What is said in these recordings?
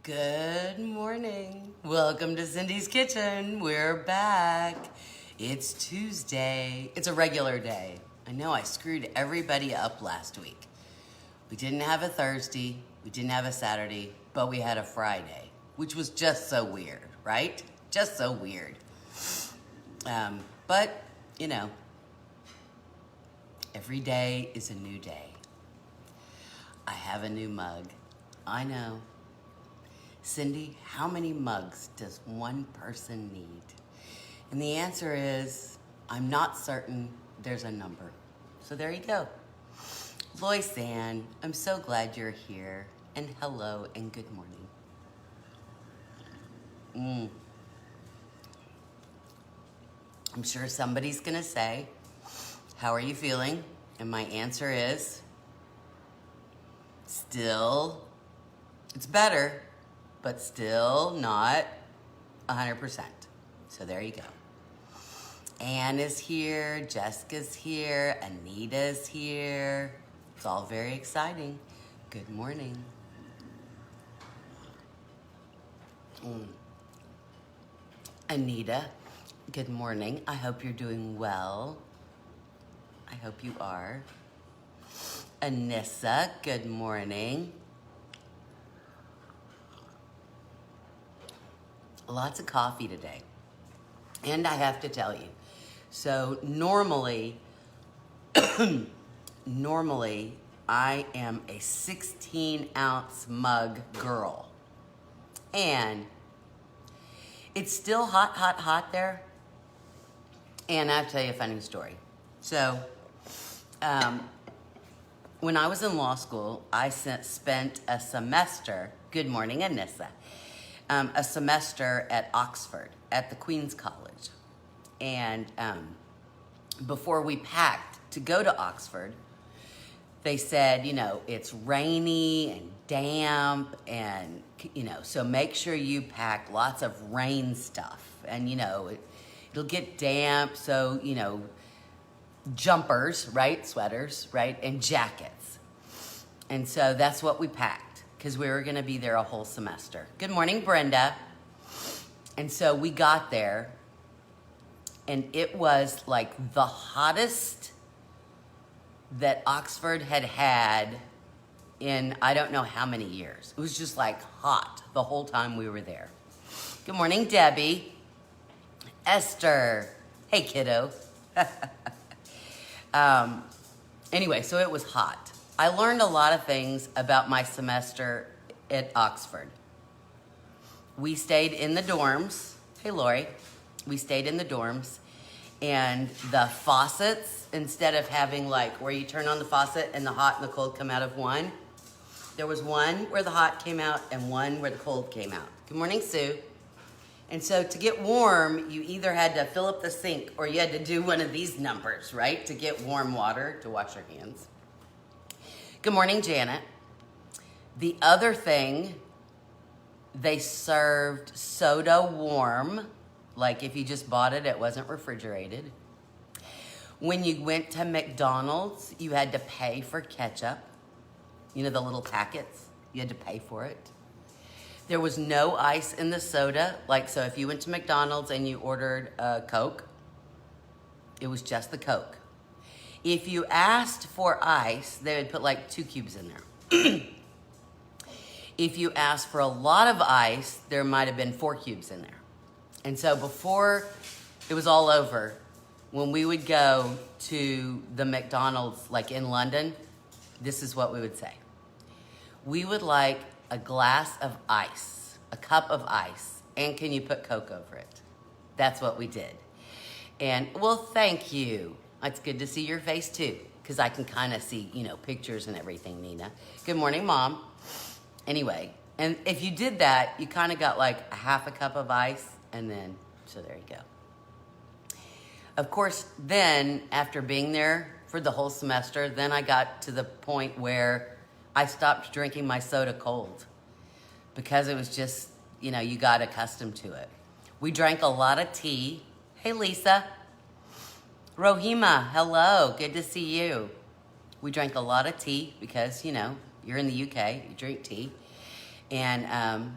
Good morning. Welcome to Cindy's Kitchen. We're back. It's Tuesday. It's a regular day. I know I screwed everybody up last week. We didn't have a Thursday, we didn't have a Saturday, but we had a Friday, which was just so weird, right? Just so weird. But, you know, every day is a new day. I have a new mug. I know. Cindy, how many mugs does one person need? And the answer is, I'm not certain. There's a number. So there you go. Lois Ann, I'm so glad you're here. And hello and good morning. I'm sure somebody's gonna say, how are you feeling? And my answer is, still, it's better, but still not 100%. So there you go. Anne is here, Jessica's here, Anita's here. It's all very exciting. Good morning. Anita, good morning. I hope you're doing well. I hope you are. Anissa, good morning. Lots of coffee today. And I have to tell you, so normally I am a 16-ounce mug girl. And it's still hot there. And I have to tell you a funny story. So, when I was in law school, I spent a semester, good morning, Anissa, a semester at Oxford, at the Queen's College. And before we packed to go to Oxford, they said, you know, it's rainy and damp and, you know, so make sure you pack lots of rain stuff. And, you know, it'll get damp, so, you know, jumpers, right? Sweaters, right? And jackets. And so that's what we packed, because we were going to be there a whole semester. Good morning, Brenda. And so we got there, and it was like the hottest that Oxford had had in I don't know how many years. It was just like hot the whole time we were there. Good morning, Debbie. Esther. Hey, kiddo. Anyway, so it was hot. I learned a lot of things about my semester at Oxford. We stayed in the dorms. Hey, Lori. We stayed in the dorms. And the faucets, instead of having like where you turn on the faucet and the hot and the cold come out of one, there was one where the hot came out and one where the cold came out. Good morning, Sue. And so to get warm, you either had to fill up the sink or you had to do one of these numbers, right? To get warm water to wash your hands. Good morning, Janet. The other thing, they served soda warm. Like if you just bought it, it wasn't refrigerated. When you went to McDonald's, you had to pay for ketchup. You know, the little packets, you had to pay for it. There was no ice in the soda. Like, so if you went to McDonald's and you ordered a Coke, it was just the Coke. If you asked for ice, they would put like 2 cubes in there. If you asked for a lot of ice, there might have been 4 cubes in there. And so before it was all over, when we would go to the McDonald's, like in London, this is what we would say. We would like a glass of ice, a cup of ice, and can you put Coke over it? That's what we did. And, well, thank you. It's good to see your face too, because I can kind of see, you know, pictures and everything, Nina. Good morning, Mom. Anyway, and if you did that, you kind of got like a half a cup of ice, and then, so there you go. Of course, then, after being there for the whole semester, then I got to the point where I stopped drinking my soda cold because it was just, you know, you got accustomed to it. We drank a lot of tea. Hey, Lisa. Rohima, hello. Good to see you. We drank a lot of tea because, you know, you're in the UK, you drink tea. And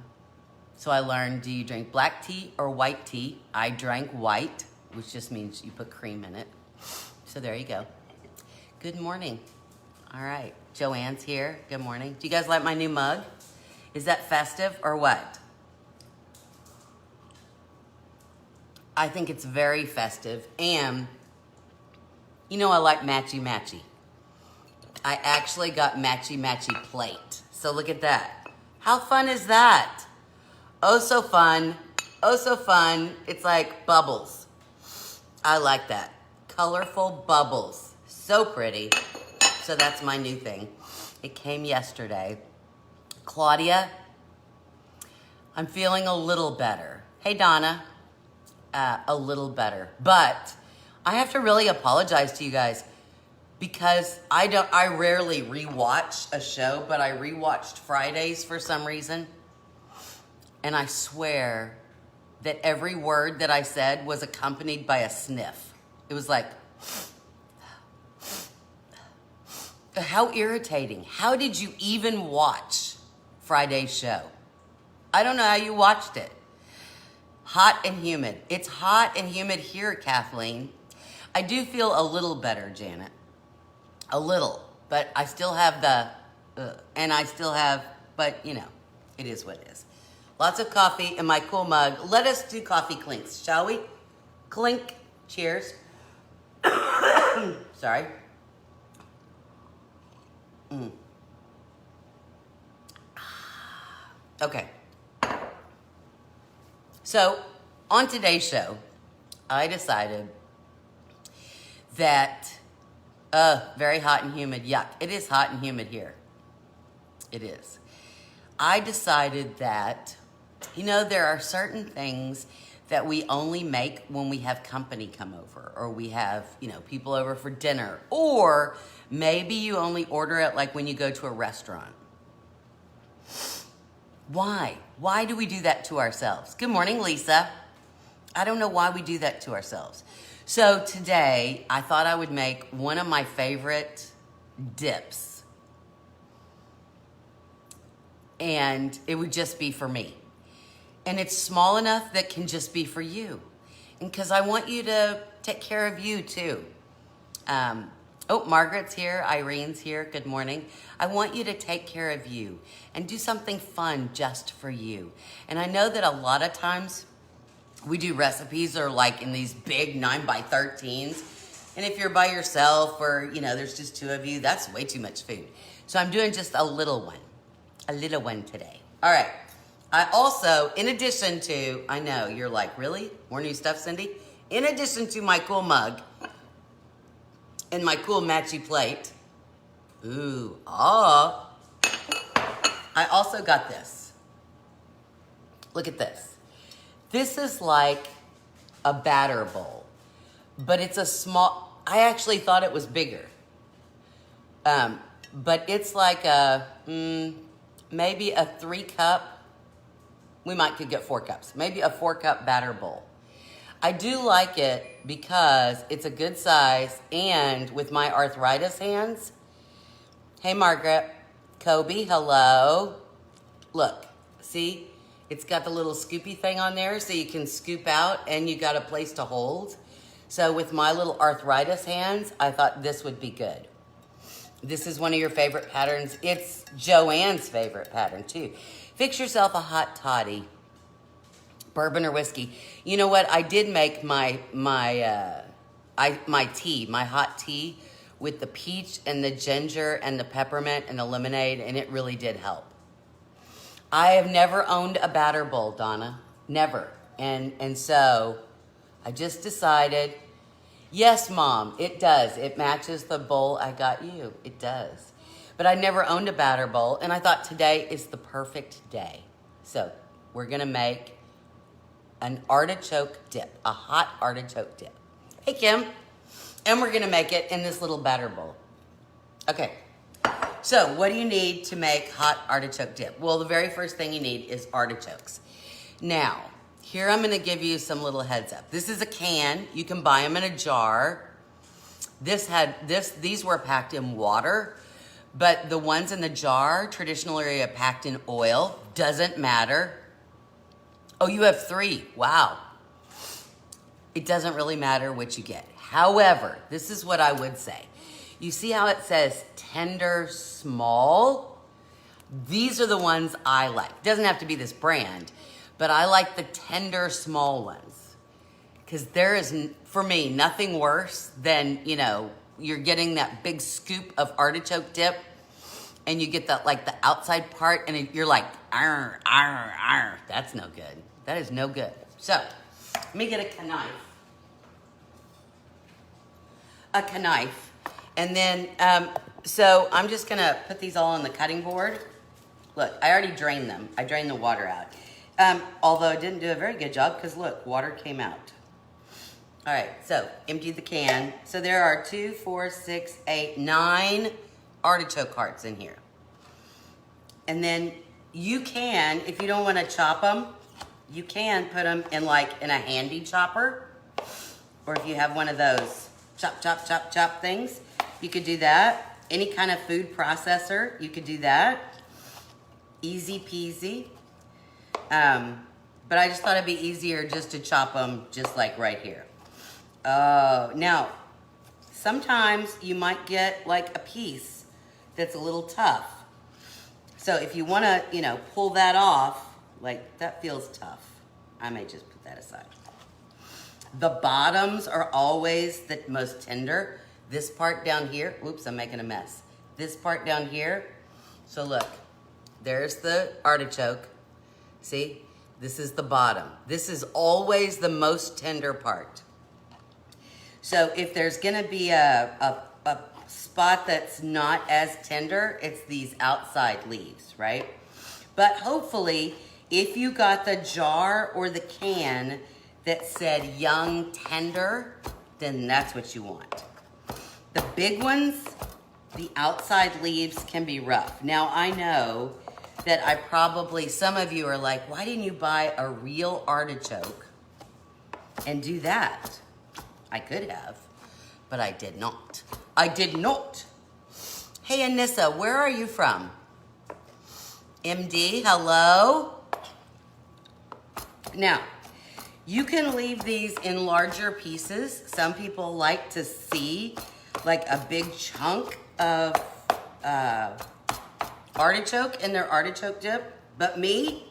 So I learned, do you drink black tea or white tea? I drank white, which just means you put cream in it. So there you go. Good morning. All right, Joanne's here. Good morning. Do you guys like my new mug? Is that festive or what? I think it's very festive, and you know I like matchy-matchy. I actually got matchy-matchy plate. So look at that. How fun is that? Oh, so fun. Oh, so fun. It's like bubbles. I like that. Colorful bubbles. So pretty. So that's my new thing. It came yesterday. Claudia, I'm feeling a little better. Hey, Donna. A little better. But I have to really apologize to you guys because I rarely rewatch a show, but I rewatched Fridays for some reason. And I swear that every word that I said was accompanied by a sniff. It was like, how irritating. How did you even watch Friday's show? I don't know how you watched it. Hot and humid. It's hot and humid here, Kathleen. I do feel a little better, Janet. A little. But I still have but you know, it is what it is. Lots of coffee in my cool mug. Let us do coffee clinks, shall we? Clink. Cheers. Sorry. Okay. So, on today's show, I decided that, very hot and humid, yuck. It is hot and humid here. It is. I decided that, you know, there are certain things that we only make when we have company come over, or we have, you know, people over for dinner, or maybe you only order it like when you go to a restaurant. Why? Why do we do that to ourselves? Good morning, Lisa. I don't know why we do that to ourselves. So today, I thought I would make one of my favorite dips. And it would just be for me. And it's small enough that can just be for you. And because I want you to take care of you too. Margaret's here. Irene's here. Good morning. I want you to take care of you and do something fun just for you. And I know that a lot of times we do recipes or like in these big 9x13s. And if you're by yourself or, you know, there's just two of you, that's way too much food. So I'm doing just a little one today. All right. I also, in addition to, I know you're like, really? More new stuff, Cindy? In addition to my cool mug and my cool matchy plate, I also got this. Look at this. This is like a batter bowl, but it's a small, I actually thought it was bigger. But it's like a, maybe a 3-cup, we could get 4 cups, maybe a 4-cup batter bowl. I do like it because it's a good size, and with my arthritis hands, hey Margaret, Kobe, hello. Look, see, it's got the little scoopy thing on there so you can scoop out and you got a place to hold. So with my little arthritis hands, I thought this would be good. This is one of your favorite patterns. It's Joanne's favorite pattern too. Fix yourself a hot toddy, bourbon or whiskey. You know what? I did make my tea, my hot tea with the peach and the ginger and the peppermint and the lemonade, and it really did help. I have never owned a batter bowl, Donna. Never. And so I just decided, yes, Mom, it does. It matches the bowl I got you. It does. But I never owned a batter bowl, and I thought today is the perfect day. So we're going to make an artichoke dip, a hot artichoke dip. Hey, Kim. And we're going to make it in this little batter bowl. Okay. So what do you need to make hot artichoke dip? Well, the very first thing you need is artichokes. Now, here I'm going to give you some little heads up. This is a can. You can buy them in a jar. These were packed in water, but the ones in the jar traditionally are packed in oil. Doesn't matter. Oh, you have 3. Wow. It doesn't really matter what you get. However, this is what I would say. You see how it says tender small? These are the ones I like. It doesn't have to be this brand, but I like the tender small ones. Because there is, for me, nothing worse than, you know, you're getting that big scoop of artichoke dip and you get that, like the outside part and you're like, arr, arr, arr. That's no good. That is no good. So, let me get a knife. A knife. And then, so I'm just gonna put these all on the cutting board. Look, I already drained them. I drained the water out. Although I didn't do a very good job because look, water came out. All right, so empty the can. So there are 2, 4, 6, 8, 9 artichoke hearts in here. And then you can, if you don't want to chop them, you can put them in like in a handy chopper. Or if you have one of those chop, chop, chop, chop things, you could do that. Any kind of food processor, you could do that. Easy peasy. But I just thought it'd be easier just to chop them just like right here. Now, sometimes you might get like a piece that's a little tough. So if you want to, you know, pull that off, like that feels tough. I may just put that aside. The bottoms are always the most tender. This part down here, oops, I'm making a mess. This part down here, so look, there's the artichoke. See, this is the bottom. This is always the most tender part. So if there's gonna be a spot that's not as tender, it's these outside leaves, right? But hopefully, if you got the jar or the can that said young tender, then that's what you want. The big ones, the outside leaves can be rough. Now I know that I probably, some of you are like, why didn't you buy a real artichoke and do that? I could have, but I did not. I did not. Hey, Anissa, where are you from? MD, hello? Now, you can leave these in larger pieces. Some people like to see like a big chunk of artichoke in their artichoke dip. But me,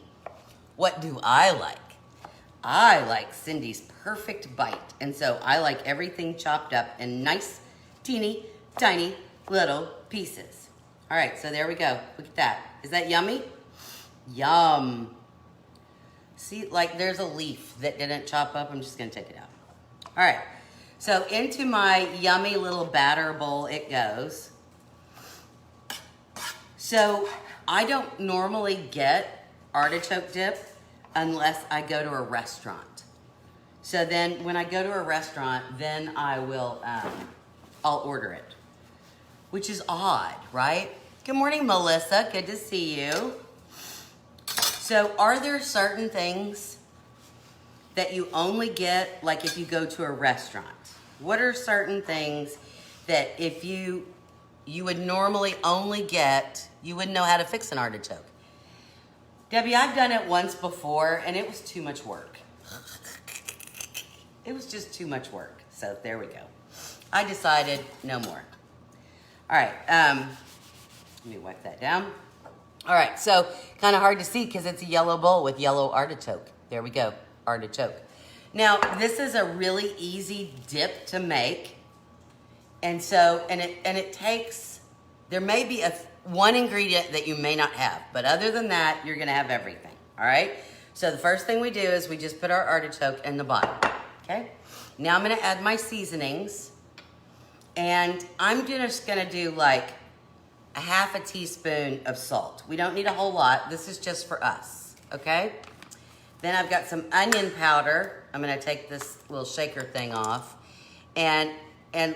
what do I like? I like Cindy's perfect bite. And so I like everything chopped up in nice, teeny, tiny little pieces. All right, so there we go. Look at that. Is that yummy? Yum. See, like there's a leaf that didn't chop up. I'm just gonna take it out. All right, so into my yummy little batter bowl it goes. So I don't normally get artichoke dip unless I go to a restaurant. So then when I go to a restaurant, then I will, I'll order it, which is odd, right? Good morning, Melissa, good to see you. So are there certain things that you only get like if you go to a restaurant? What are certain things that if you would normally only get, you wouldn't know how to fix an artichoke? Debbie, I've done it once before and it was too much work. It was just too much work. So there we go. I decided no more. All right, let me wipe that down. All right, so kind of hard to see because it's a yellow bowl with yellow artichoke. There we go, artichoke. Now, this is a really easy dip to make. And so, and it takes, there may be one ingredient that you may not have, but other than that, you're gonna have everything, all right? So the first thing we do is we just put our artichoke in the bottom, okay? Now I'm gonna add my seasonings, and I'm just gonna do like a half a teaspoon of salt. We don't need a whole lot, this is just for us, okay? Then I've got some onion powder. I'm gonna take this little shaker thing off, and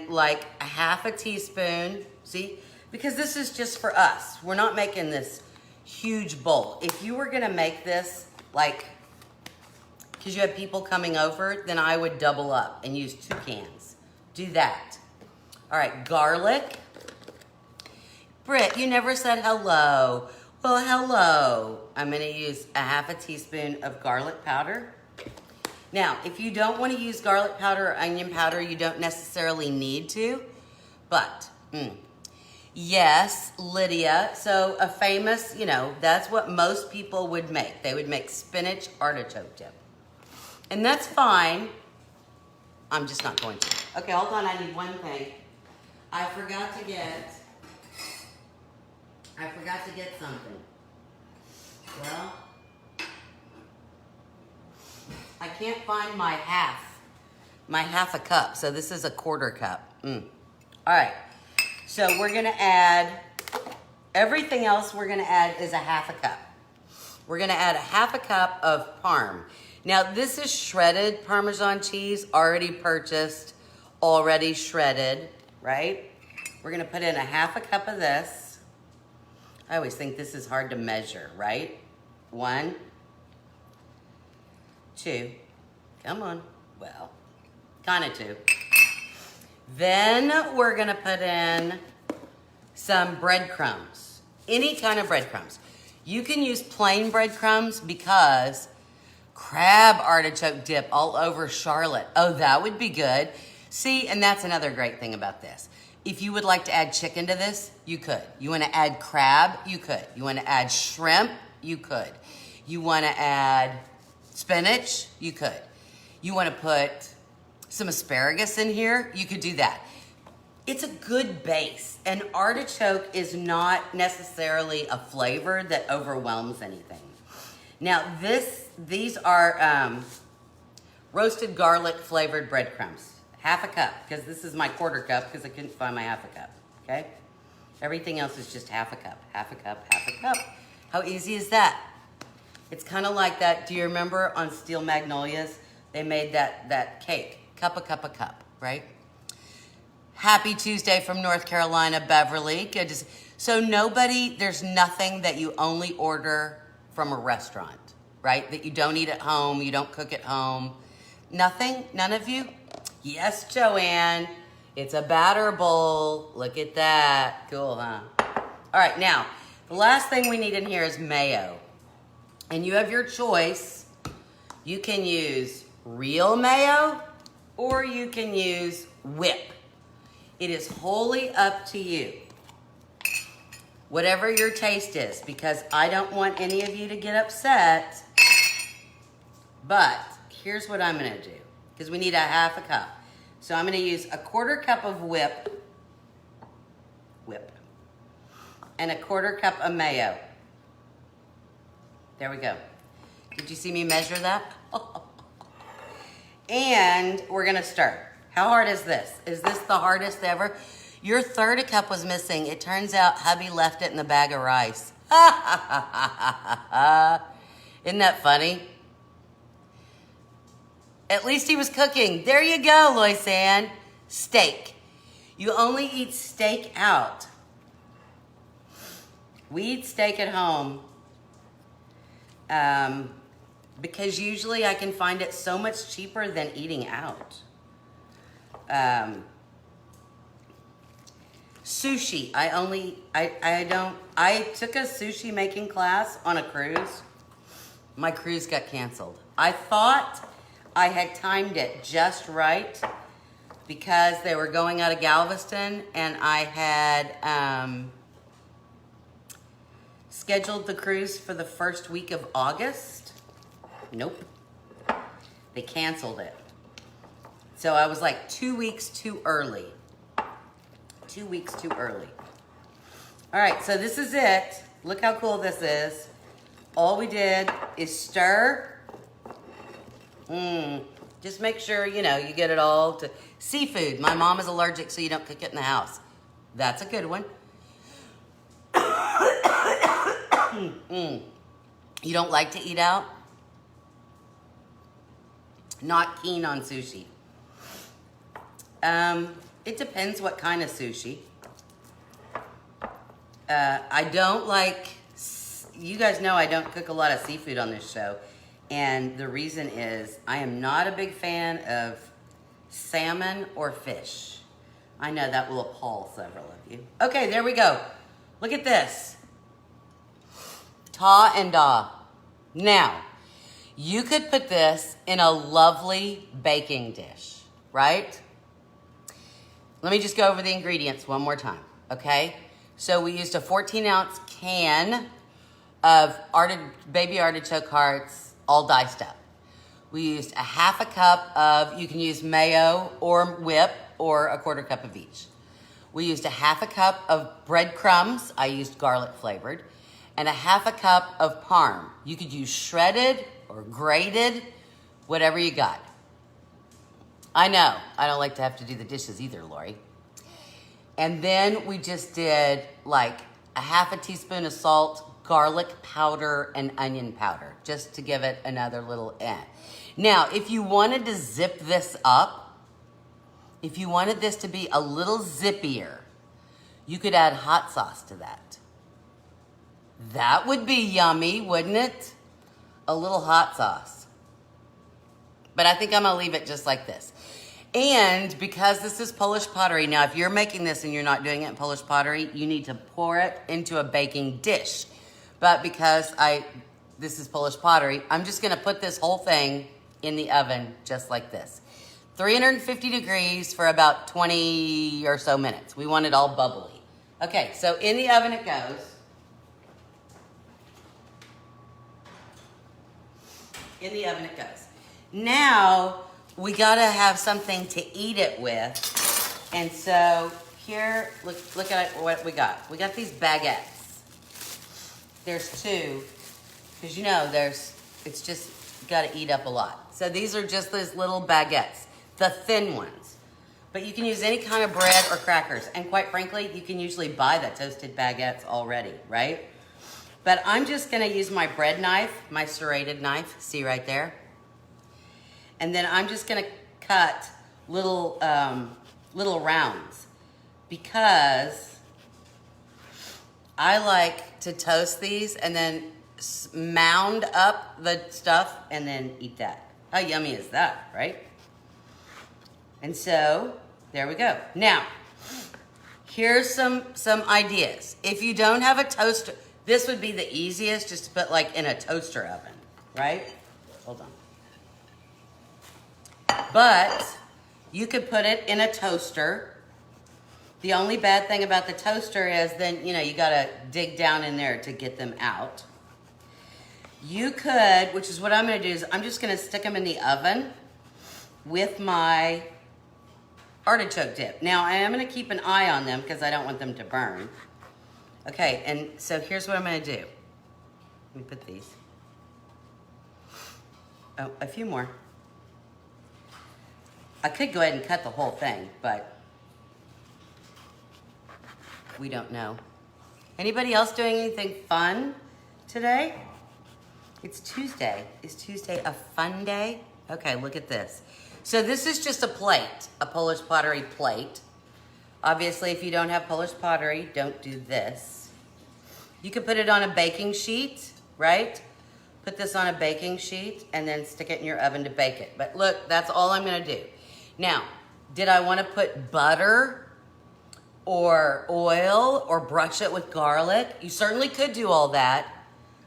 like a half a teaspoon, see? Because this is just for us. We're not making this huge bowl. If you were gonna make this, like, because you have people coming over, then I would double up and use 2 cans. Do that. All right, garlic. Britt, you never said hello. Well, hello. I'm gonna use a half a teaspoon of garlic powder. Now, if you don't want to use garlic powder or onion powder, you don't necessarily need to, but yes, Lydia. So a famous, that's what most people would make. They would make spinach artichoke dip. And that's fine. I'm just not going to. Okay, hold on, I need one thing. I forgot to get something. Well, I can't find my half a cup. So this is a quarter cup. All right. So we're gonna add, everything else we're gonna add is a half a cup. We're gonna add a half a cup of Parm. Now this is shredded Parmesan cheese, already purchased, already shredded, right? We're gonna put in a half a cup of this. I always think this is hard to measure, right? 1, 2, come on, well, kind of 2. Then we're gonna put in some breadcrumbs, any kind of breadcrumbs. You can use plain breadcrumbs because crab artichoke dip all over Charlotte. Oh, that would be good. See, and that's another great thing about this. If you would like to add chicken to this, you could. You wanna add crab, you could. You wanna add shrimp, you could. You wanna add spinach, you could. You wanna put some asparagus in here, you could do that. It's a good base, and artichoke is not necessarily a flavor that overwhelms anything. Now these are roasted garlic flavored breadcrumbs. Half a cup, because this is my quarter cup because I couldn't find my half a cup, okay? Everything else is just half a cup, half a cup, half a cup. How easy is that? It's kind of like that, do you remember on Steel Magnolias, they made that cake, cup, a cup, a cup, right? Happy Tuesday from North Carolina, Beverly. Good to see. So there's nothing that you only order from a restaurant, right? That you don't eat at home, you don't cook at home. Nothing? None of you? Yes, Joanne. It's a batter bowl. Look at that. Cool, huh? All right, now, the last thing we need in here is mayo. And you have your choice. You can use real mayo or you can use whip. It is wholly up to you. Whatever your taste is, because I don't want any of you to get upset. But here's what I'm gonna do, because we need a half a cup. So I'm gonna use a quarter cup of whip, and a quarter cup of mayo. There we go. Did you see me measure that? And we're gonna start. How hard is this? Is this the hardest ever? Your third cup was missing. It turns out hubby left it in the bag of rice. Isn't that funny? At least he was cooking. There you go, Loisanne. Steak. You only eat steak out. We eat steak at home because usually I can find it so much cheaper than eating out. Sushi. I took a sushi making class on a cruise. My cruise got canceled. I thought I had timed it just right because they were going out of Galveston and I had scheduled the cruise for the first week of August. Nope. They canceled it. So I was like 2 weeks too early. 2 weeks too early. All right, so this is it. Look how cool this is. All we did is stir. Just make sure, you get it all to seafood. My mom is allergic, so you don't cook it in the house. That's a good one. You don't like to eat out? Not keen on sushi. It depends what kind of sushi. I don't like, you guys know I don't cook a lot of seafood on this show. And the reason is I am not a big fan of salmon or fish. I know that will appall several of you. Okay, there we go. Look at this. Ta and da. Now, you could put this in a lovely baking dish, right? Let me just go over the ingredients one more time, okay? So we used a 14-ounce can of baby artichoke hearts, all diced up. We used a half a cup of, you can use mayo or whip or a quarter cup of each. We used a half a cup of breadcrumbs. I used garlic flavored. And a half a cup of parm. You could use shredded or grated, whatever you got. I know, I don't like to have to do the dishes either, Lori. And then we just did like a half a teaspoon of salt, garlic powder, and onion powder, just to give it another little Now, if you wanted to zip this up, if you wanted this to be a little zippier, you could add hot sauce to that. That would be yummy, wouldn't it? A little hot sauce. But I think I'm gonna leave it just like this. And because this is Polish pottery, now if you're making this and you're not doing it in Polish pottery, you need to pour it into a baking dish. But because this is Polish pottery, I'm just gonna put this whole thing in the oven just like this. 350 degrees for about 20 or so minutes. We want it all bubbly. Okay, so in the oven it goes. In the oven it goes. Now, we gotta have something to eat it with. And so here, look at what we got. We got these baguettes. There's two, because you know, it's just gotta eat up a lot. So these are just those little baguettes, the thin ones. But you can use any kind of bread or crackers. And quite frankly, you can usually buy the toasted baguettes already, right? But I'm just gonna use my bread knife, my serrated knife, see right there? And then I'm just gonna cut little rounds because I like to toast these and then mound up the stuff and then eat that. How yummy is that, right? And so, there we go. Now, here's some ideas. If you don't have a toaster, this would be the easiest, just to put like in a toaster oven, right? Hold on. But you could put it in a toaster. The only bad thing about the toaster is then, you know, you gotta dig down in there to get them out. You could, which is what I'm gonna do, is I'm just gonna stick them in the oven with my artichoke dip. Now, I am gonna keep an eye on them because I don't want them to burn. Okay, and so here's what I'm gonna do. Let me put these. Oh, a few more. I could go ahead and cut the whole thing, but we don't know. Anybody else doing anything fun today? It's Tuesday. Is Tuesday a fun day? Okay, look at this. So this is just a plate, a Polish pottery plate. Obviously, if you don't have Polish pottery, don't do this. You could put it on a baking sheet, right? Put this on a baking sheet and then stick it in your oven to bake it. But look, that's all I'm gonna do. Now, did I wanna put butter or oil or brush it with garlic? You certainly could do all that,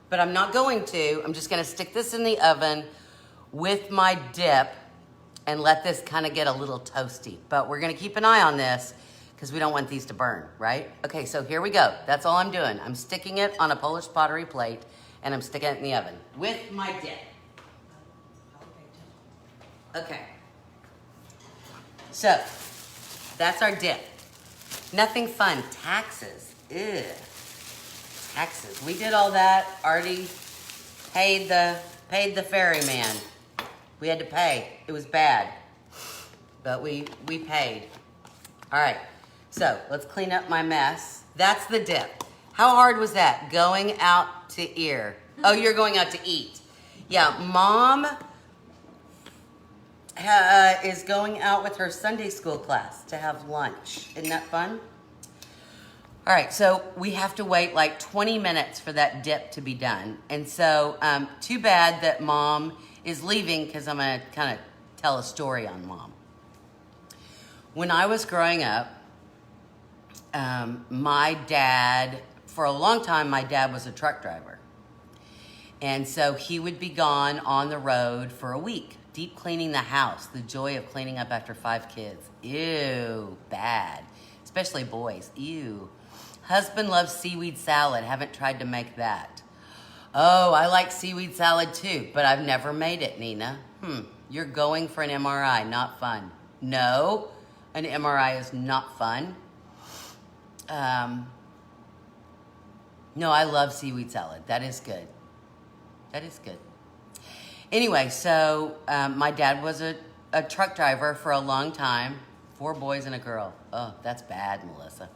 but I'm not going to. I'm just gonna stick this in the oven with my dip and let this kind of get a little toasty. But we're gonna keep an eye on this because we don't want these to burn, right? Okay, so here we go. That's all I'm doing. I'm sticking it on a Polish pottery plate and I'm sticking it in the oven with my dip. Okay. So, that's our dip. Nothing fun. Taxes. Ew. Taxes. We did all that. Artie paid the ferryman. We had to pay. It was bad. But we paid. All right. So, let's clean up my mess. That's the dip. How hard was that? Going out to ear. Oh, you're going out to eat. Yeah, Mom is going out with her Sunday school class to have lunch. Isn't that fun? All right, so we have to wait like 20 minutes for that dip to be done. And so, too bad that Mom is leaving because I'm gonna kind of tell a story on Mom. When I was growing up, my dad, for a long time, my dad was a truck driver. And so he would be gone on the road for a week, deep cleaning the house, the joy of cleaning up after 5 kids. Ew, bad. Especially boys, ew. Husband loves seaweed salad, haven't tried to make that. Oh, I like seaweed salad too, but I've never made it, Nina. You're going for an MRI, not fun. No, an MRI is not fun. No, I love seaweed salad. That is good. That is good. Anyway, so my dad was a truck driver for a long time. 4 boys and a girl. Oh, that's bad, Melissa.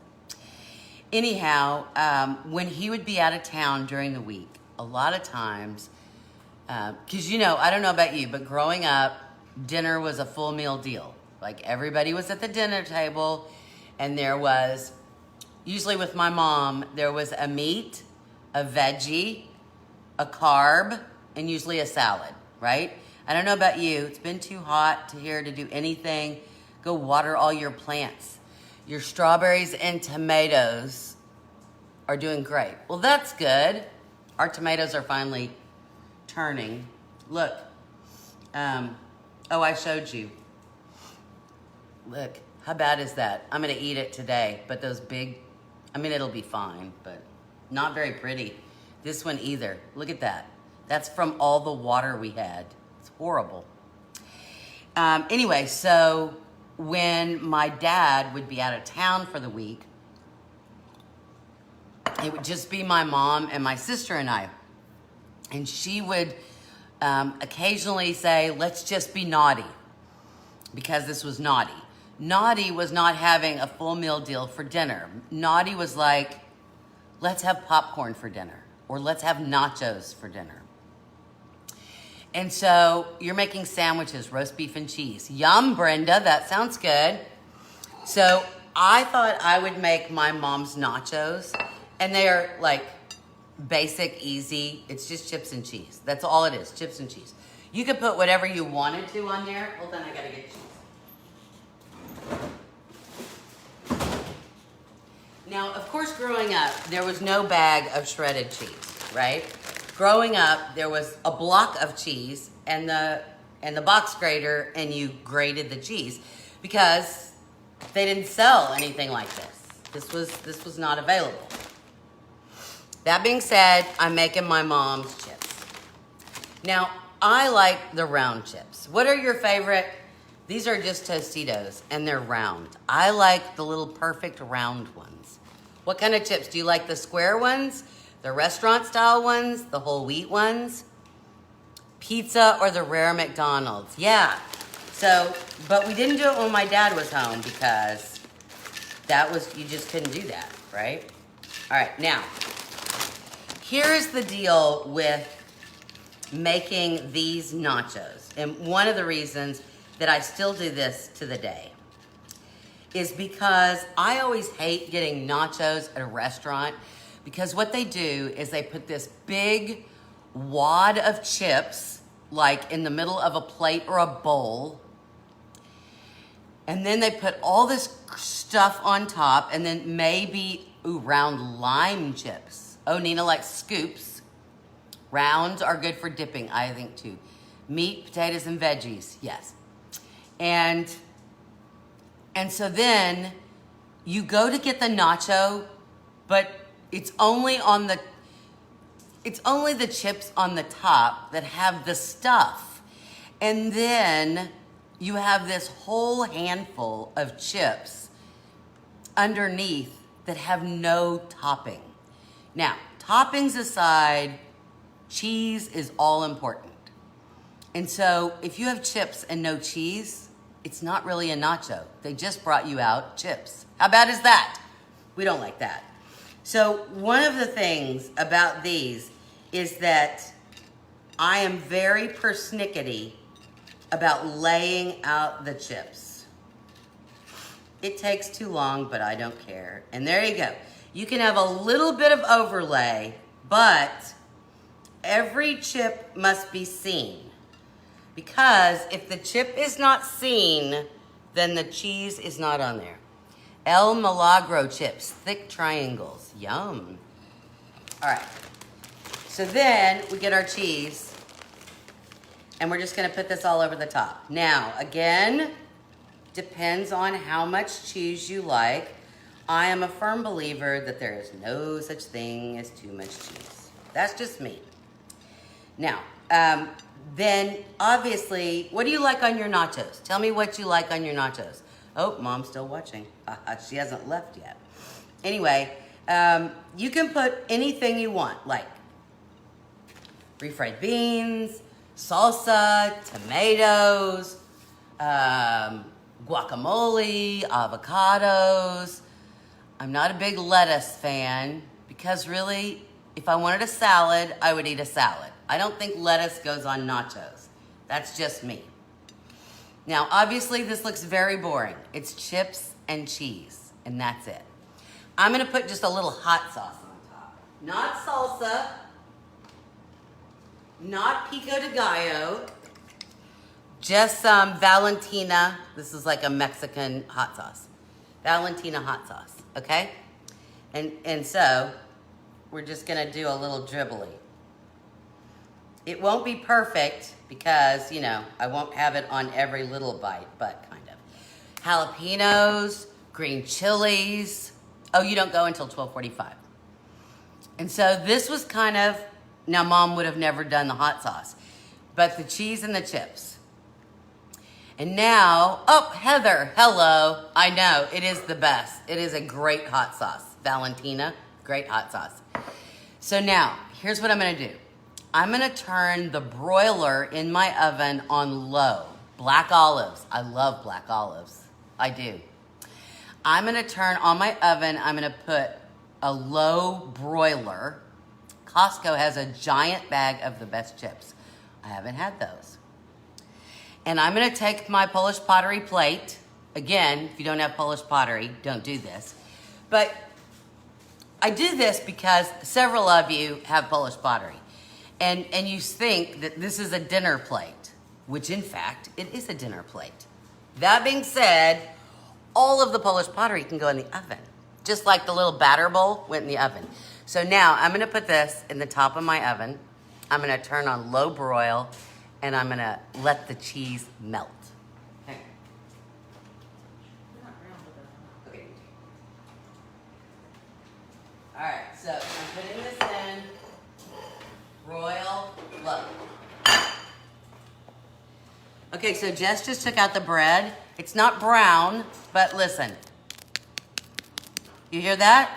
Anyhow, when he would be out of town during the week, a lot of times, because I don't know about you, but growing up, dinner was a full meal deal. Like everybody was at the dinner table, and there was, usually with my mom, there was a meat, a veggie, a carb, and usually a salad, right? I don't know about you. It's been too hot here to do anything. Go water all your plants. Your strawberries and tomatoes are doing great. Well, that's good. Our tomatoes are finally turning. Look. I showed you. Look, how bad is that? I'm going to eat it today, but those big, it'll be fine, but not very pretty. This one either. Look at that. That's from all the water we had. It's horrible. Anyway, so when my dad would be out of town for the week, it would just be my mom and my sister and I. And she would occasionally say, let's just be naughty, because this was naughty. Naughty was not having a full meal deal for dinner. Naughty was like, let's have popcorn for dinner, or let's have nachos for dinner. And so you're making sandwiches, roast beef and cheese. Yum, Brenda, that sounds good. So I thought I would make my mom's nachos, and they are like basic, easy. It's just chips and cheese. That's all it is, chips and cheese. You could put whatever you wanted to on there. Hold on, I gotta get cheese. Now, of course, growing up, there was no bag of shredded cheese, right? Growing up, there was a block of cheese and the box grater, and you grated the cheese because they didn't sell anything like this. This was not available. That being said, I'm making my mom's chips. Now, I like the round chips. What are your favorite? These are just Tostitos, and they're round. I like the little perfect round ones. What kind of chips? Do you like the square ones? The restaurant-style ones? The whole wheat ones? Pizza or the rare McDonald's? Yeah. So, but we didn't do it when my dad was home because you just couldn't do that, right? All right, now, here's the deal with making these nachos. And one of the reasons that I still do this to the day is because I always hate getting nachos at a restaurant, because what they do is they put this big wad of chips like in the middle of a plate or a bowl, and then they put all this stuff on top, and then maybe round lime chips. Oh, Nina likes scoops. Rounds are good for dipping, I think, too. Meat, potatoes, and veggies, yes. And so then you go to get the nacho, but it's only the chips on the top that have the stuff. And then you have this whole handful of chips underneath that have no topping. Now, toppings aside, cheese is all important. And so if you have chips and no cheese, it's not really a nacho. They just brought you out chips. How bad is that? We don't like that. So one of the things about these is that I am very persnickety about laying out the chips. It takes too long, but I don't care. And there you go. You can have a little bit of overlay, but every chip must be seen. Because if the chip is not seen, then the cheese is not on there. El Milagro chips, thick triangles. Yum. All right. So then we get our cheese, and we're just gonna put this all over the top. Now, again, depends on how much cheese you like. I am a firm believer that there is no such thing as too much cheese. That's just me. Now, then obviously, what do you like on your nachos? Tell me what you like on your nachos. Oh, Mom's still watching. She hasn't left yet. Anyway, you can put anything you want, like refried beans, salsa, tomatoes, guacamole, avocados. I'm not a big lettuce fan because really, if I wanted a salad, I would eat a salad. I don't think lettuce goes on nachos. That's just me. Now, obviously, this looks very boring. It's chips and cheese, and that's it. I'm gonna put just a little hot sauce on top. Not salsa, not pico de gallo, just some Valentina. This is like a Mexican hot sauce. Valentina hot sauce, okay? And so, we're just gonna do a little dribbly. It won't be perfect because, you know, I won't have it on every little bite, but kind of. Jalapenos, green chilies. Oh, you don't go until 12:45. And so this was kind of, now Mom would have never done the hot sauce, but the cheese and the chips. And now, oh, Heather, hello. I know, it is the best. It is a great hot sauce. Valentina, great hot sauce. So now, here's what I'm gonna do. I'm gonna turn the broiler in my oven on low. Black olives, I love black olives, I do. I'm gonna turn on my oven, I'm gonna put a low broiler. Costco has a giant bag of the best chips. I haven't had those. And I'm gonna take my Polish pottery plate. Again, if you don't have Polish pottery, don't do this. But I do this because several of you have Polish pottery. And you think that this is a dinner plate, which in fact, it is a dinner plate. That being said, all of the Polish pottery can go in the oven, just like the little batter bowl went in the oven. So now I'm gonna put this in the top of my oven. I'm gonna turn on low broil, and I'm gonna let the cheese melt. Okay. Okay. All right, so I'm putting this in. Broil low. Okay, so Jess just took out the bread. It's not brown, but listen. You hear that?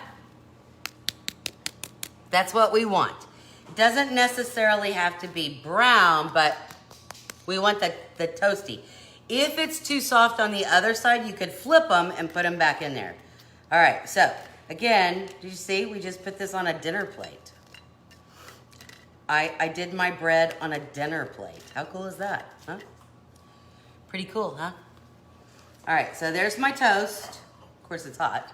That's what we want. It doesn't necessarily have to be brown, but we want the toasty. If it's too soft on the other side, you could flip them and put them back in there. All right, so again, do you see? We just put this on a dinner plate. I did my bread on a dinner plate. How cool is that, huh? Pretty cool, huh? All right, so there's my toast. Of course, it's hot.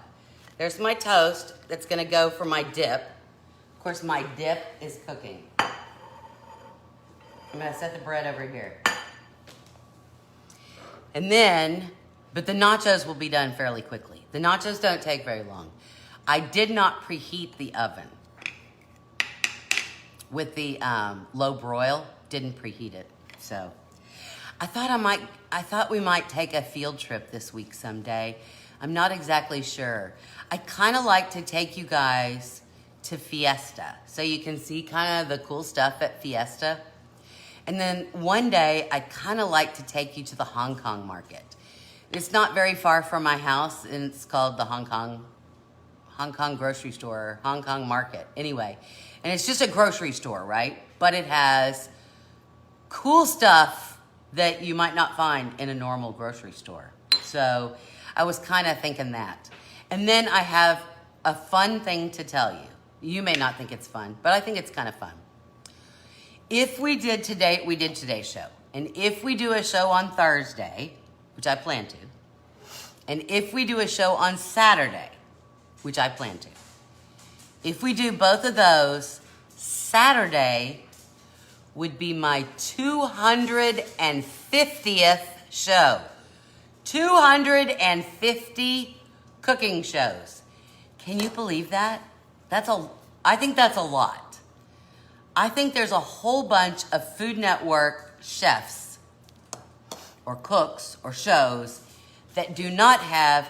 There's my toast that's gonna go for my dip. Of course, my dip is cooking. I'm gonna set the bread over here. And then, but the nachos will be done fairly quickly. The nachos don't take very long. I did not preheat the oven. With the low broil, didn't preheat it. So I thought we might take a field trip this week someday. I'm not exactly sure. I kind of like to take you guys to Fiesta so you can see kind of the cool stuff at Fiesta. And then one day I kind of like to take you to the Hong Kong market. It's not very far from my house, and it's called the Hong Kong grocery store, Hong Kong market. Anyway, and it's just a grocery store, right? But it has cool stuff that you might not find in a normal grocery store. So I was kind of thinking that. And then I have a fun thing to tell you. You may not think it's fun, but I think it's kind of fun. If we did today's show. And if we do a show on Thursday, which I plan to, and if we do a show on Saturday, which I plan to, if we do both of those, Saturday would be my 250th show. 250 cooking shows. Can you believe that? I think that's a lot. I think there's a whole bunch of Food Network chefs or cooks or shows that do not have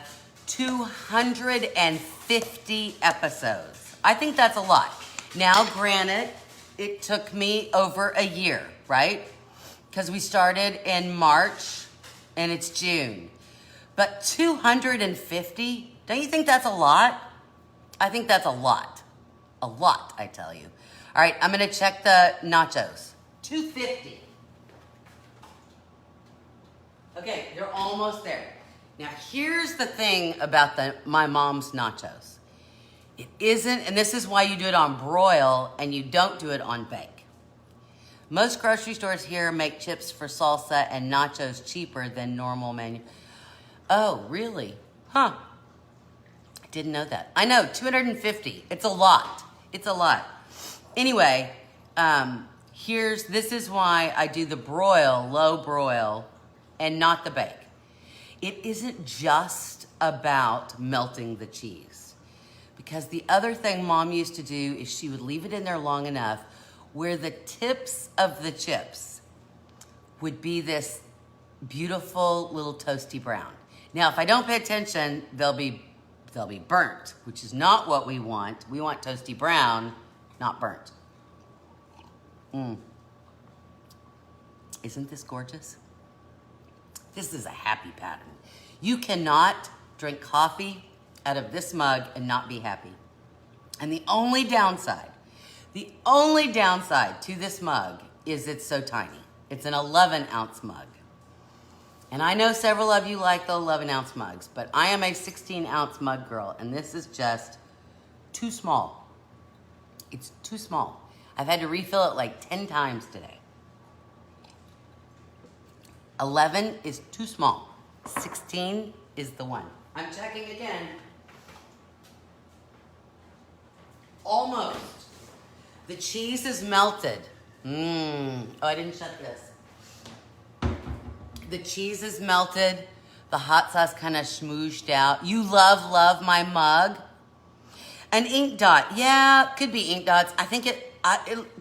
250 episodes. I think that's a lot. Now, granted, it took me over a year, right? Because we started in March and it's June. But 250? Don't you think that's a lot? I think that's a lot. A lot, I tell you. All right, I'm gonna check the nachos. 250. Okay, they're almost there. Now, here's the thing about my mom's nachos. It isn't, and this is why you do it on broil and you don't do it on bake. Most grocery stores here make chips for salsa and nachos cheaper than normal menu. Oh, really? Huh. I didn't know that. I know, 250. It's a lot. It's a lot. Anyway, this is why I do the broil, low broil, and not the bake. It isn't just about melting the cheese. Because the other thing Mom used to do is she would leave it in there long enough where the tips of the chips would be this beautiful little toasty brown. Now, if I don't pay attention, they'll be burnt, which is not what we want. We want toasty brown, not burnt. Isn't this gorgeous? This is a happy pattern. You cannot drink coffee out of this mug and not be happy. And the only downside to this mug is it's so tiny. It's an 11-ounce mug. And I know several of you like the 11-ounce mugs, but I am a 16-ounce mug girl, and this is just too small. It's too small. I've had to refill it like 10 times today. 11 is too small. 16 is the one. I'm checking again. Almost. The cheese is melted. Oh, I didn't shut this. The cheese is melted. The hot sauce kind of smooshed out. You love my mug. An ink dot. Yeah, could be ink dots. I think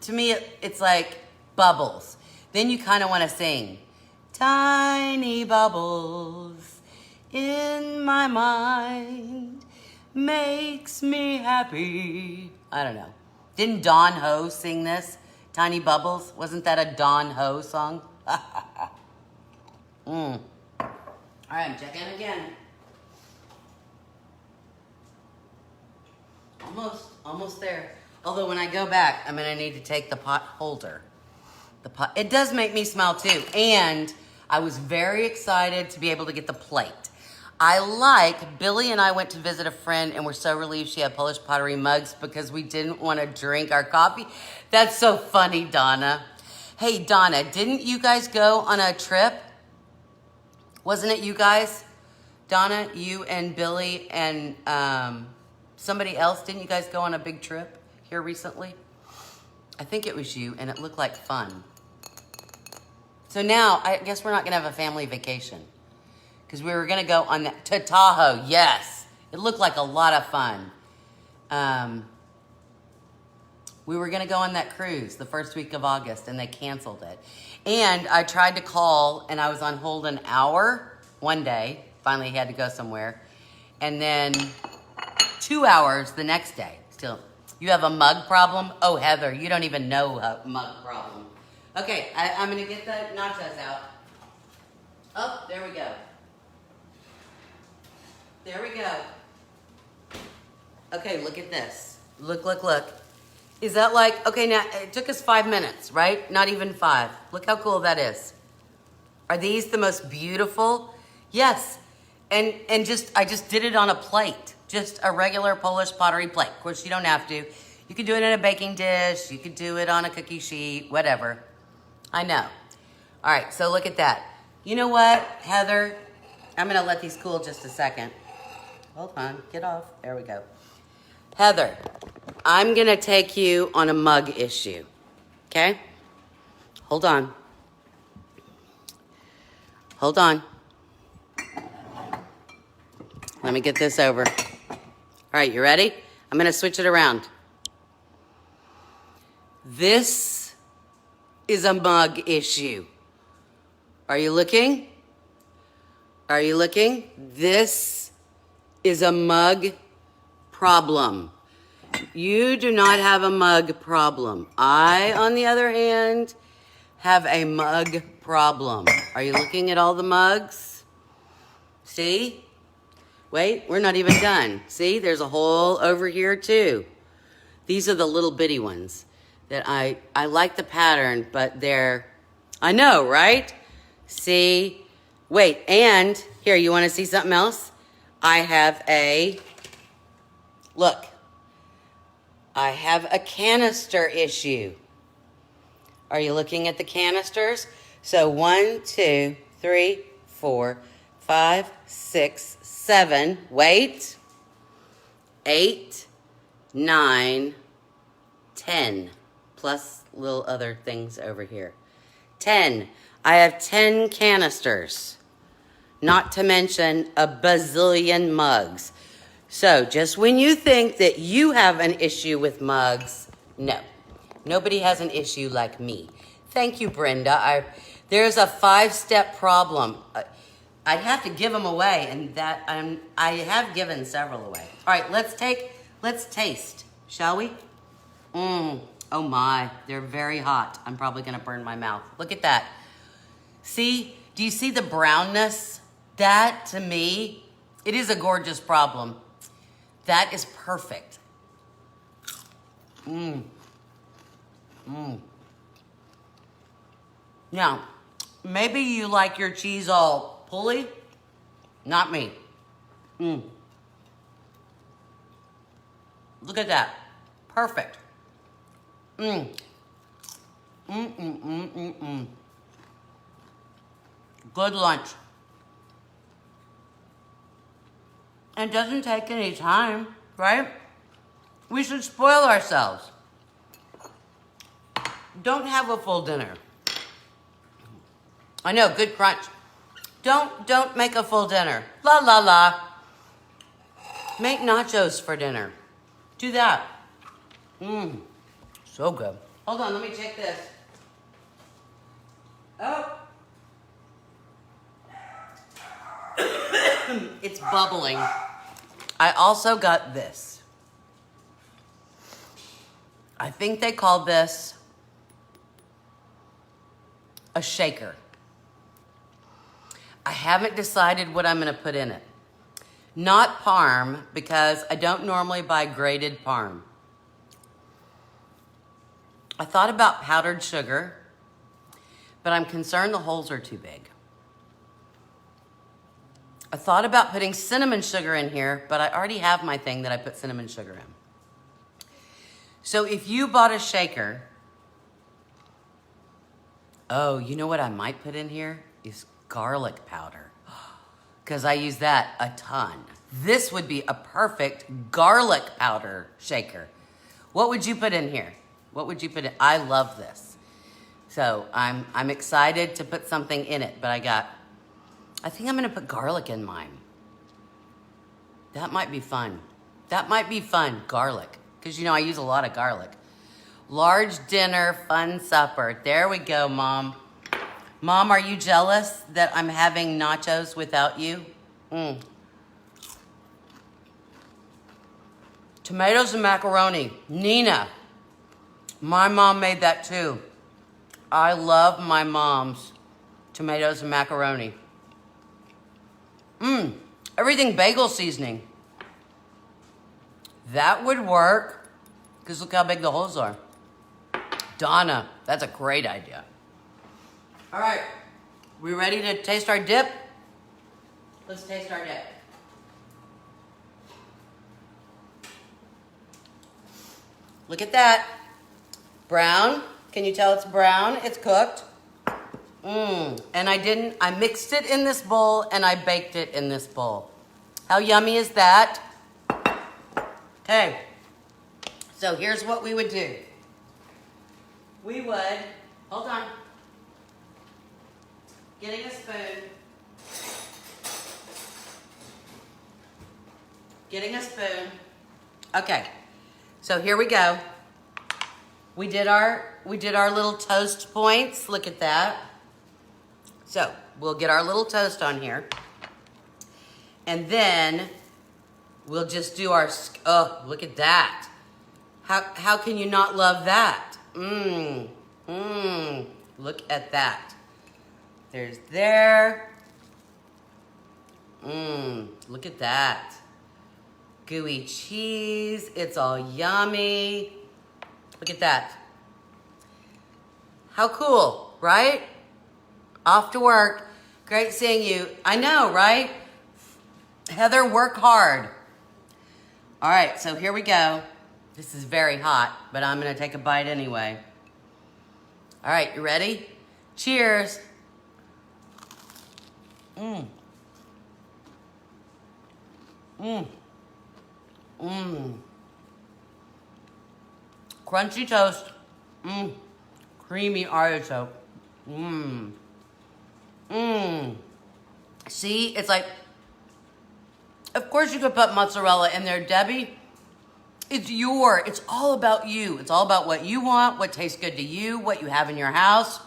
to me, it's like bubbles. Then you kind of want to sing. Tiny bubbles in my mind makes me happy. I don't know. Didn't Don Ho sing this? Tiny Bubbles? Wasn't that a Don Ho song? All right, I'm checking again. Almost there. Although when I go back, I'm gonna need to take the pot holder. It does make me smile too. And I was very excited to be able to get the plate. Billy and I went to visit a friend and we're so relieved she had Polish pottery mugs because we didn't want to drink our coffee. That's so funny, Donna. Hey, Donna, didn't you guys go on a trip? Wasn't it you guys? Donna, you and Billy and somebody else, didn't you guys go on a big trip here recently? I think it was you and it looked like fun. So now, I guess we're not going to have a family vacation. Because we were going to go on to Tahoe. Yes. It looked like a lot of fun. We were going to go on that cruise the first week of August, and they canceled it. And I tried to call, and I was on hold an hour one day. Finally, he had to go somewhere. And then 2 hours the next day. Still, you have a mug problem? Oh, Heather, you don't even know a mug problem. Okay, I'm going to get the nachos out. Oh, there we go. There we go. Okay, look at this. Look. Is that like, okay, now it took us 5 minutes, right? Not even 5. Look how cool that is. Are these the most beautiful? Yes. And I just did it on a plate. Just a regular Polish pottery plate. Of course, you don't have to. You could do it in a baking dish. You could do it on a cookie sheet, whatever. I know. All right, so look at that. You know what, Heather? I'm going to let these cool just a second. Hold on, get off. There we go. Heather, I'm going to take you on a mug issue, okay? Hold on. Hold on. Let me get this over. All right, you ready? I'm going to switch it around. This is a mug issue. Are you looking? Are you looking? This is a mug problem. You do not have a mug problem. I, on the other hand, have a mug problem. Are you looking at all the mugs? See? Wait, we're not even done. See, there's a hole over here too. These are the little bitty ones that I like the pattern, but they're, I know, right? See? Wait, and here, you want to see something else? I have a, look, I have a canister issue. Are you looking at the canisters? So 1, 2, 3, 4, 5, 6, 7, wait, 8, 9, 10, plus little other things over here. 10. I have 10 canisters, not to mention a bazillion mugs. So just when you think that you have an issue with mugs, no. Nobody has an issue like me. Thank you, Brenda. There's a 5-step problem. I'd have to give them away, and I have given several away. All right, let's taste, shall we? Oh my, they're very hot. I'm probably gonna burn my mouth. Look at that. See, do you see the brownness? That, to me, it is a gorgeous problem. That is perfect. Now, maybe you like your cheese all pulley. Not me. Look at that. Perfect. Good lunch. And it doesn't take any time, right? We should spoil ourselves. Don't have a full dinner. I know, good crunch. Don't make a full dinner. La la la. Make nachos for dinner. Do that. So good. Hold on, let me check this. Oh. It's bubbling. I also got this. I think they call this a shaker. I haven't decided what I'm going to put in it. Not parm, because I don't normally buy grated parm. I thought about powdered sugar, but I'm concerned the holes are too big. I thought about putting cinnamon sugar in here, but I already have my thing that I put cinnamon sugar in. So if you bought a shaker, oh, you know what I might put in here is garlic powder, because I use that a ton. This would be a perfect garlic powder shaker. What would you put in here? What would you put in? I love this. So I'm excited to put something in it, but I think I'm gonna put garlic in mine. That might be fun. That might be fun, garlic. Because you know I use a lot of garlic. Large dinner, fun supper. There we go, Mom. Mom, are you jealous that I'm having nachos without you? Tomatoes and macaroni. Nina. My mom made that too. I love my mom's tomatoes and macaroni. Everything bagel seasoning. That would work, because look how big the holes are. Donna, that's a great idea. All right, we ready to taste our dip? Let's taste our dip. Look at that. Brown. Can you tell it's brown? It's cooked. And I mixed it in this bowl and I baked it in this bowl. How yummy is that? Okay. So here's what we would do. We would, hold on. Getting a spoon. Getting a spoon. Okay. So here we go. We did our little toast points. Look at that. So we'll get our little toast on here. And then we'll just do our, oh, look at that. How can you not love that? Look at that. There's there. Look at that. Gooey cheese. It's all yummy. Look at that. How cool, right? Off to work. Great seeing you. I know, right? Heather, work hard. All right, so here we go. This is very hot, but I'm gonna take a bite anyway. All right, you ready? Cheers. Crunchy toast. Creamy artichoke. See, it's like, of course you could put mozzarella in there, Debbie. It's all about you. It's all about what you want, what tastes good to you, what you have in your house.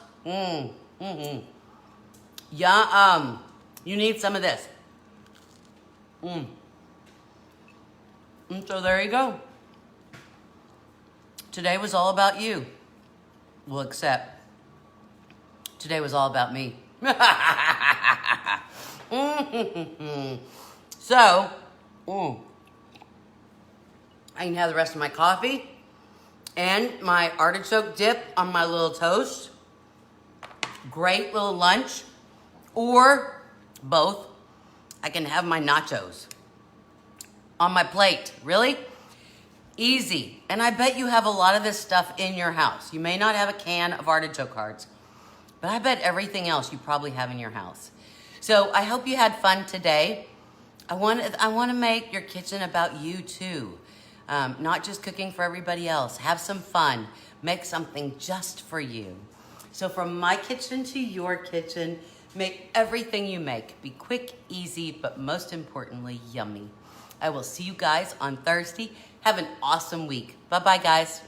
Yeah, you need some of this. And so there you go. Today was all about you. Well, except today was all about me. So, I can have the rest of my coffee and my artichoke dip on my little toast. Great little lunch. Or both. I can have my nachos on my plate. Really? Easy. And I bet you have a lot of this stuff in your house. You may not have a can of artichoke hearts, but I bet everything else you probably have in your house. So I hope you had fun today. I want to make your kitchen about you too. Not just cooking for everybody else. Have some fun. Make something just for you. So from my kitchen to your kitchen, make everything you make be quick, easy, but most importantly, yummy. I will see you guys on Thursday. Have an awesome week. Bye-bye, guys.